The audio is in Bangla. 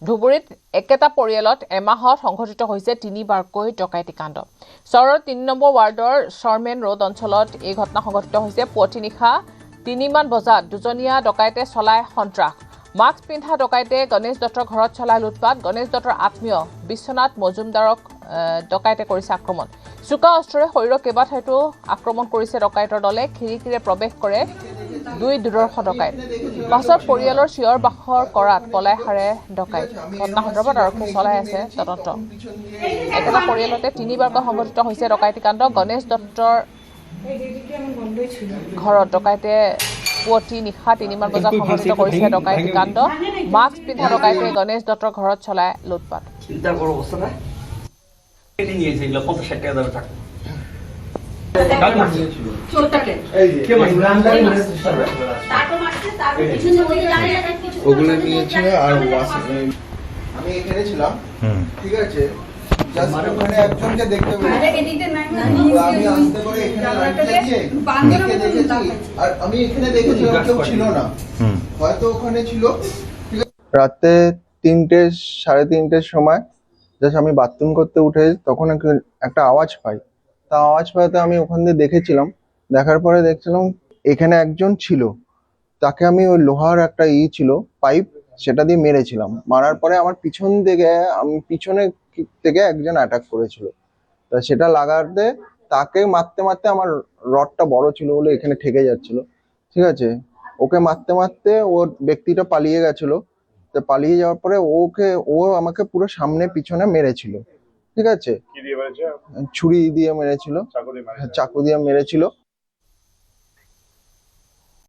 ধুবুৰীত একেটা পৰিয়ালত এমাহত সংঘটিত হৈছে 3বাৰকৈ ডকাইতি কাণ্ড। চহৰৰ 3 নম্বৰ ৱাৰ্ডৰ শৰ্মেন ৰোড অঞ্চলত এই ঘটনা সংঘটিত হৈছে। পুৱতি নিশা 3মান বজাত দুজনীয়া ডকাইতে চলাই সন্ত্ৰাস। মাস্ক পিন্ধা ডকাইতে গণেশ দত্তৰ ঘৰত চলাই লুটপাট। গণেশ দত্তৰ আত্মীয় বিশ্বনাথ মজুমদাৰক ডকাইতে কৰিছে আক্ৰমণ। চোকা অস্ত্ৰৰে শৰীৰৰ কেইবাঠাইতো আক্ৰমণ কৰিছে ডকাইতৰ দলে। খিৰিকীৰে প্ৰৱেশ কৰে 2 দুৰ্ধৰ্ষ ডকাইত। পাছত পৰিয়ালৰ চিঞৰ বাখৰ কৰাত পলাই সাৰে ডকাইত। ঘটনা সন্দৰ্ভত আৰক্ষীয়ে চলাই আছে তদন্ত। একেটা পৰিয়ালতে 3বাৰকৈ সংঘটিত হৈছে ডকাইতি কাণ্ড। গণেশ দত্তৰ ঘৰত ডকাইতে পুৱতি নিশা 3মান বজাত সংঘটিত কৰিছে ডকাইতি কাণ্ড। মাস্ক পিন্ধা ডকাইতে গণেশ দত্তৰ ঘৰত চলাই লুটপাট। ওগুলো নিয়েছে আর আমি এখানে ছিলাম, ঠিক আছে, জাস্ট ওখানে একজনকে দেখতে পেয়েছি। আমি আসতে করে এখানে লাইট লাগিয়ে দেখেছি, আর আমি এখানে দেখেছিলাম কেউ ছিল না, হয়তো ওখানে ছিল। রাতে 3টে সাড়ে 3টের সময় জাস্ট আমি বাথরুম করতে উঠে তখন একটা আওয়াজ পাই। তা আওয়াজ পাইতে আমি ওখান দিয়ে দেখেছিলাম। দেখার পরে দেখছিলাম এখানে একজন ছিল, তাকে আমি ওই লোহার একটা ছিল পাইপ, সেটা দিয়ে মেরেছিলাম। মারার পরে আমার পিছন থেকে একজন অ্যাটাক করেছিল। তা সেটা লাগাতে তাকে মারতে মারতে আমার রডটা বড় ছিল বলে এখানে ঠেকে যাচ্ছিল, ঠিক আছে। ওকে মারতে মারতে ওর ব্যক্তিটা পালিয়ে গেছিল। তো পালিয়ে যাওয়ার পরে ও আমাকে পুরো সামনে পিছনে মেরেছিল, ঠিক আছে। ছুরি দিয়ে মেরেছিল, চাকু দিয়ে মেরেছিল।